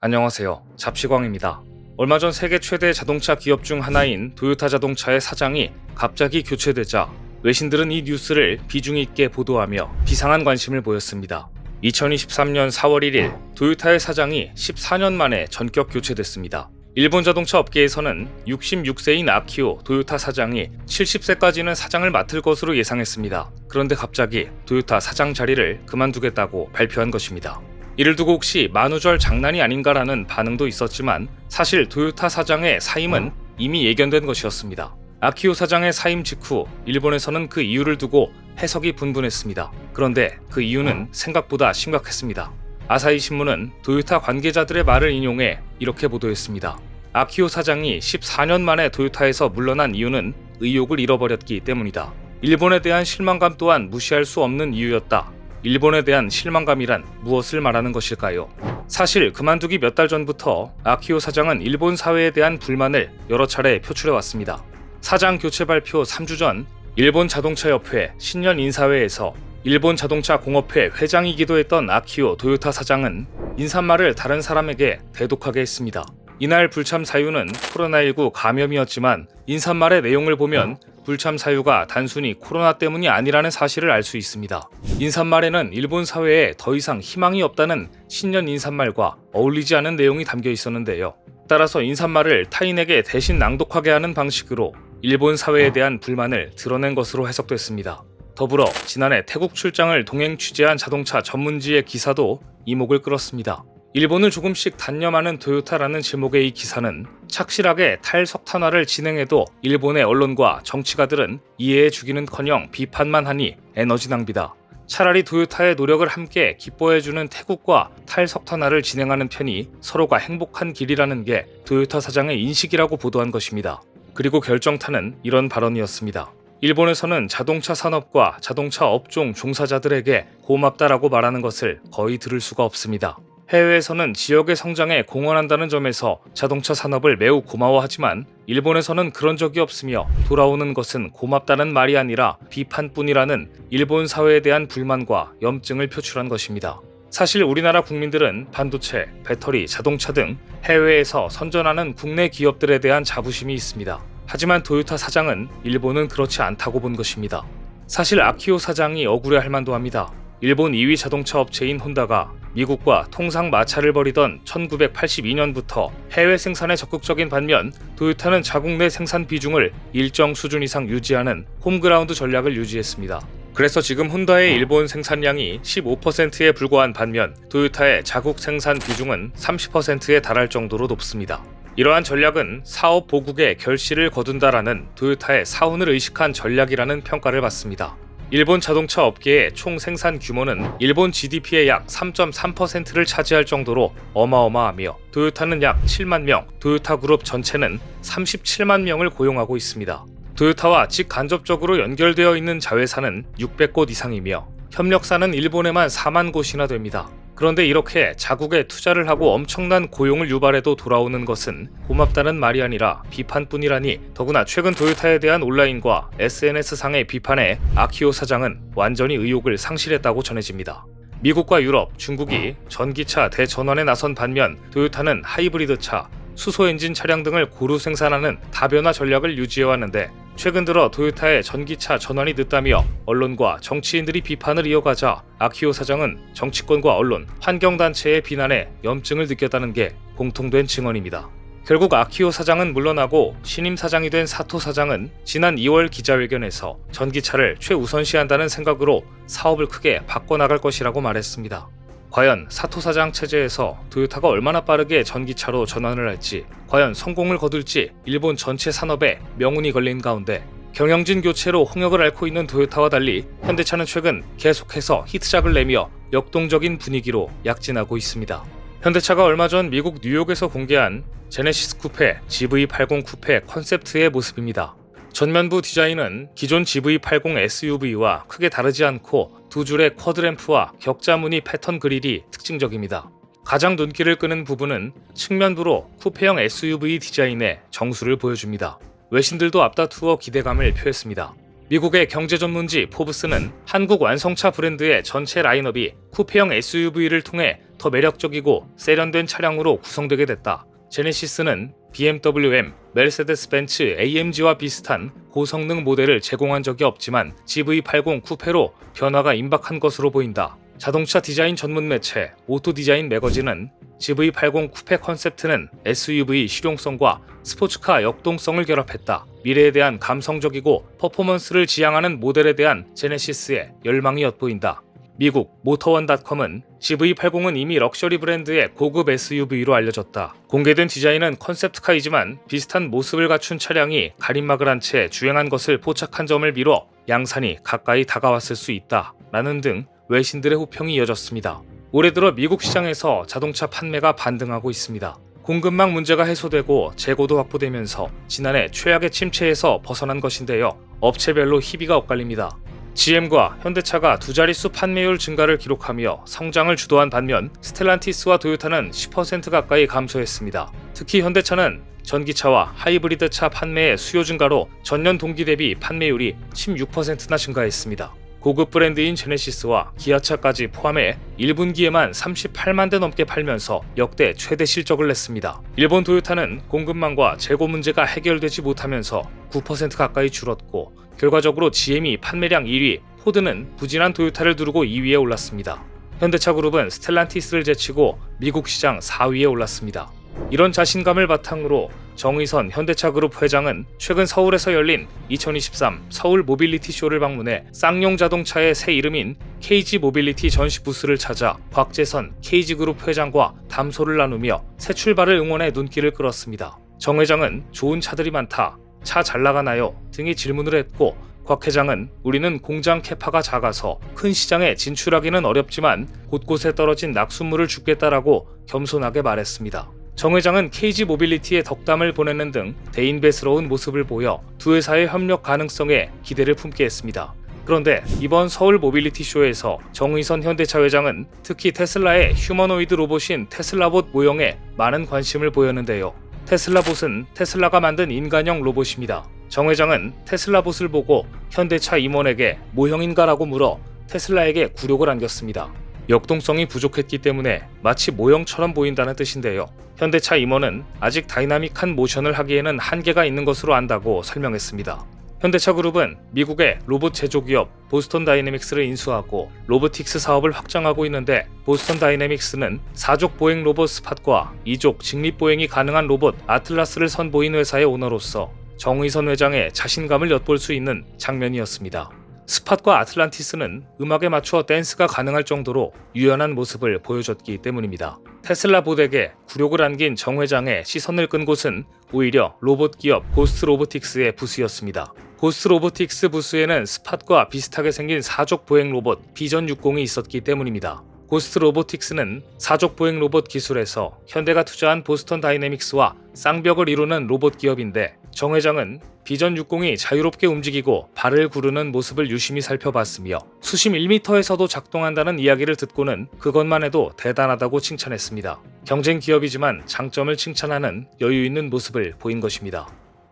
안녕하세요. 잡시광입니다. 얼마 전 세계 최대 자동차 기업 중 하나인 도요타 자동차의 사장이 갑자기 교체되자 외신들은 이 뉴스를 비중 있게 보도하며 비상한 관심을 보였습니다. 2023년 4월 1일 도요타의 사장이 14년 만에 전격 교체됐습니다. 일본 자동차 업계에서는 66세인 아키오 도요타 사장이 70세까지는 사장을 맡을 것으로 예상했습니다. 그런데 갑자기 도요타 사장 자리를 그만두겠다고 발표한 것입니다. 이를 두고 혹시 만우절 장난이 아닌가라는 반응도 있었지만 사실 도요타 사장의 사임은 이미 예견된 것이었습니다. 아키오 사장의 사임 직후 일본에서는 그 이유를 두고 해석이 분분했습니다. 그런데 그 이유는 생각보다 심각했습니다. 아사히 신문은 도요타 관계자들의 말을 인용해 이렇게 보도했습니다. 아키오 사장이 14년 만에 도요타에서 물러난 이유는 의욕을 잃어버렸기 때문이다. 일본에 대한 실망감 또한 무시할 수 없는 이유였다. 일본에 대한 실망감이란 무엇을 말하는 것일까요? 사실 그만두기 몇 달 전부터 아키오 사장은 일본 사회에 대한 불만을 여러 차례 표출해왔습니다. 사장 교체 발표 3주 전 일본 자동차협회 신년 인사회에서 일본 자동차 공업회 회장이기도 했던 아키오 도요타 사장은 인사말을 다른 사람에게 대독하게 했습니다. 이날 불참 사유는 코로나19 감염이었지만 인사말의 내용을 보면 불참 사유가 단순히 코로나 때문이 아니라는 사실을 알 수 있습니다. 인사말에는 일본 사회에 더 이상 희망이 없다는 신년 인사말과 어울리지 않은 내용이 담겨 있었는데요. 따라서 인사말을 타인에게 대신 낭독하게 하는 방식으로 일본 사회에 대한 불만을 드러낸 것으로 해석됐습니다. 더불어 지난해 태국 출장을 동행 취재한 자동차 전문지의 기사도 이목을 끌었습니다. 일본을 조금씩 단념하는 도요타라는 제목의 이 기사는 착실하게 탈석탄화를 진행해도 일본의 언론과 정치가들은 이해해주기는커녕 비판만 하니 에너지 낭비다. 차라리 도요타의 노력을 함께 기뻐해주는 태국과 탈석탄화를 진행하는 편이 서로가 행복한 길이라는 게 도요타 사장의 인식이라고 보도한 것입니다. 그리고 결정타는 이런 발언이었습니다. 일본에서는 자동차 산업과 자동차 업종 종사자들에게 고맙다라고 말하는 것을 거의 들을 수가 없습니다. 해외에서는 지역의 성장에 공헌한다는 점에서 자동차 산업을 매우 고마워하지만 일본에서는 그런 적이 없으며 돌아오는 것은 고맙다는 말이 아니라 비판뿐이라는 일본 사회에 대한 불만과 염증을 표출한 것입니다. 사실 우리나라 국민들은 반도체, 배터리, 자동차 등 해외에서 선전하는 국내 기업들에 대한 자부심이 있습니다. 하지만 도요타 사장은 일본은 그렇지 않다고 본 것입니다. 사실 아키오 사장이 억울해할 만도 합니다. 일본 2위 자동차 업체인 혼다가 미국과 통상 마찰을 벌이던 1982년부터 해외 생산에 적극적인 반면 도요타는 자국 내 생산 비중을 일정 수준 이상 유지하는 홈그라운드 전략을 유지했습니다. 그래서 지금 혼다의 일본 생산량이 15%에 불과한 반면 도요타의 자국 생산 비중은 30%에 달할 정도로 높습니다. 이러한 전략은 사업 보국에 결실을 거둔다라는 도요타의 사훈을 의식한 전략이라는 평가를 받습니다. 일본 자동차 업계의 총 생산 규모는 일본 GDP의 약 3.3%를 차지할 정도로 어마어마하며 도요타는 약 7만 명, 도요타 그룹 전체는 37만 명을 고용하고 있습니다. 도요타와 직간접적으로 연결되어 있는 자회사는 600곳 이상이며 협력사는 일본에만 4만 곳이나 됩니다. 그런데 이렇게 자국에 투자를 하고 엄청난 고용을 유발해도 돌아오는 것은 고맙다는 말이 아니라 비판뿐이라니 더구나 최근 도요타에 대한 온라인과 SNS상의 비판에 아키오 사장은 완전히 의욕을 상실했다고 전해집니다. 미국과 유럽, 중국이 전기차 대전환에 나선 반면 도요타는 하이브리드차, 수소엔진 차량 등을 고루 생산하는 다변화 전략을 유지해왔는데 최근 들어 도요타의 전기차 전환이 늦다며 언론과 정치인들이 비판을 이어가자 아키오 사장은 정치권과 언론, 환경단체의 비난에 염증을 느꼈다는 게 공통된 증언입니다. 결국 아키오 사장은 물러나고 신임 사장이 된 사토 사장은 지난 2월 기자회견에서 전기차를 최우선시한다는 생각으로 사업을 크게 바꿔나갈 것이라고 말했습니다. 과연 사토 사장 체제에서 도요타가 얼마나 빠르게 전기차로 전환을 할지, 과연 성공을 거둘지 일본 전체 산업에 명운이 걸린 가운데 경영진 교체로 홍역을 앓고 있는 도요타와 달리 현대차는 최근 계속해서 히트작을 내며 역동적인 분위기로 약진하고 있습니다. 현대차가 얼마 전 미국 뉴욕에서 공개한 제네시스 쿠페 GV80 쿠페 컨셉트의 모습입니다. 전면부 디자인은 기존 GV80 SUV와 크게 다르지 않고 두 줄의 쿼드램프와 격자무늬 패턴 그릴이 특징적입니다. 가장 눈길을 끄는 부분은 측면부로 쿠페형 SUV 디자인의 정수를 보여줍니다. 외신들도 앞다투어 기대감을 표했습니다. 미국의 경제 전문지 포브스는 한국 완성차 브랜드의 전체 라인업이 쿠페형 SUV를 통해 더 매력적이고 세련된 차량으로 구성되게 됐다. 제네시스는 BMW M, 메르세데스 벤츠 AMG와 비슷한 고성능 모델을 제공한 적이 없지만 GV80 쿠페로 변화가 임박한 것으로 보인다. 자동차 디자인 전문 매체 오토디자인 매거진은 GV80 쿠페 컨셉트는 SUV 실용성과 스포츠카 역동성을 결합했다. 미래에 대한 감성적이고 퍼포먼스를 지향하는 모델에 대한 제네시스의 열망이 엿보인다. 미국 모터원닷컴은 GV80은 이미 럭셔리 브랜드의 고급 SUV로 알려졌다. 공개된 디자인은 컨셉트카이지만 비슷한 모습을 갖춘 차량이 가림막을 한 채 주행한 것을 포착한 점을 미뤄 양산이 가까이 다가왔을 수 있다. 라는 등 외신들의 호평이 이어졌습니다. 올해 들어 미국 시장에서 자동차 판매가 반등하고 있습니다. 공급망 문제가 해소되고 재고도 확보되면서 지난해 최악의 침체에서 벗어난 것인데요. 업체별로 희비가 엇갈립니다. GM과 현대차가 두 자릿수 판매율 증가를 기록하며 성장을 주도한 반면 스텔란티스와 도요타는 10% 가까이 감소했습니다. 특히 현대차는 전기차와 하이브리드차 판매의 수요 증가로 전년 동기 대비 판매율이 16%나 증가했습니다. 고급 브랜드인 제네시스와 기아차까지 포함해 1분기에만 38만 대 넘게 팔면서 역대 최대 실적을 냈습니다. 일본 도요타는 공급망과 재고 문제가 해결되지 못하면서 9% 가까이 줄었고 결과적으로 GM이 판매량 1위, 포드는 부진한 도요타를 두르고 2위에 올랐습니다. 현대차 그룹은 스텔란티스를 제치고 미국 시장 4위에 올랐습니다. 이런 자신감을 바탕으로 정의선 현대차그룹 회장은 최근 서울에서 열린 2023 서울 모빌리티 쇼를 방문해 쌍용 자동차의 새 이름인 KG 모빌리티 전시 부스를 찾아 곽재선 KG그룹 회장과 담소를 나누며 새 출발을 응원해 눈길을 끌었습니다. 정 회장은 좋은 차들이 많다, 차 잘 나가나요? 등의 질문을 했고 곽 회장은 우리는 공장 캐파가 작아서 큰 시장에 진출하기는 어렵지만 곳곳에 떨어진 낙숫물을 줍겠다라고 겸손하게 말했습니다. 정 회장은 KG 모빌리티에 덕담을 보내는 등 대인배스러운 모습을 보여 두 회사의 협력 가능성에 기대를 품게 했습니다. 그런데 이번 서울 모빌리티 쇼에서 정의선 현대차 회장은 특히 테슬라의 휴머노이드 로봇인 테슬라봇 모형에 많은 관심을 보였는데요. 테슬라봇은 테슬라가 만든 인간형 로봇입니다. 정 회장은 테슬라봇을 보고 현대차 임원에게 모형인가라고 물어 테슬라에게 굴욕을 안겼습니다. 역동성이 부족했기 때문에 마치 모형처럼 보인다는 뜻인데요. 현대차 임원은 아직 다이나믹한 모션을 하기에는 한계가 있는 것으로 안다고 설명했습니다. 현대차 그룹은 미국의 로봇 제조기업 보스턴 다이내믹스를 인수하고 로보틱스 사업을 확장하고 있는데 보스턴 다이내믹스는 4족 보행 로봇 스팟과 2족 직립 보행이 가능한 로봇 아틀라스를 선보인 회사의 오너로서 정의선 회장의 자신감을 엿볼 수 있는 장면이었습니다. 스팟과 아틀란티스는 음악에 맞춰 댄스가 가능할 정도로 유연한 모습을 보여줬기 때문입니다. 테슬라 봇에게 굴욕을 안긴 정 회장의 시선을 끈 곳은 오히려 로봇 기업 고스트 로보틱스의 부스였습니다. 고스트 로보틱스 부스에는 스팟과 비슷하게 생긴 4족 보행 로봇 비전 60이 있었기 때문입니다. 고스트 로보틱스는 4족 보행 로봇 기술에서 현대가 투자한 보스턴 다이내믹스와 쌍벽을 이루는 로봇 기업인데 정 회장은 비전 60이 자유롭게 움직이고 발을 구르는 모습을 유심히 살펴봤으며 수심 1m에서도 작동한다는 이야기를 듣고는 그것만 해도 대단하다고 칭찬했습니다. 경쟁 기업이지만 장점을 칭찬하는 여유 있는 모습을 보인 것입니다.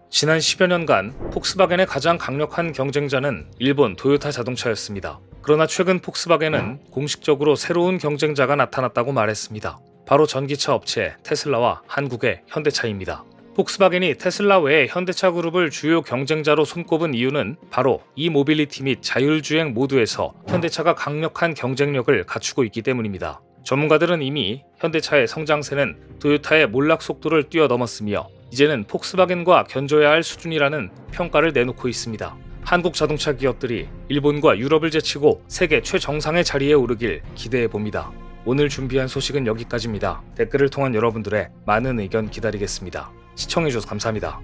지난 10여 년간 폭스바겐의 가장 강력한 경쟁자는 일본 도요타 자동차였습니다. 그러나 최근 폭스바겐은 공식적으로 새로운 경쟁자가 나타났다고 말했습니다. 바로 전기차 업체 테슬라와 한국의 현대차입니다. 폭스바겐이 테슬라 외에 현대차 그룹을 주요 경쟁자로 손꼽은 이유는 바로 이 모빌리티 및 자율주행 모두에서 현대차가 강력한 경쟁력을 갖추고 있기 때문입니다. 전문가들은 이미 현대차의 성장세는 도요타의 몰락 속도를 뛰어넘었으며 이제는 폭스바겐과 견줘야 할 수준이라는 평가를 내놓고 있습니다. 한국 자동차 기업들이 일본과 유럽을 제치고 세계 최정상의 자리에 오르길 기대해봅니다. 오늘 준비한 소식은 여기까지입니다. 댓글을 통한 여러분들의 많은 의견 기다리겠습니다. 시청해주셔서 감사합니다.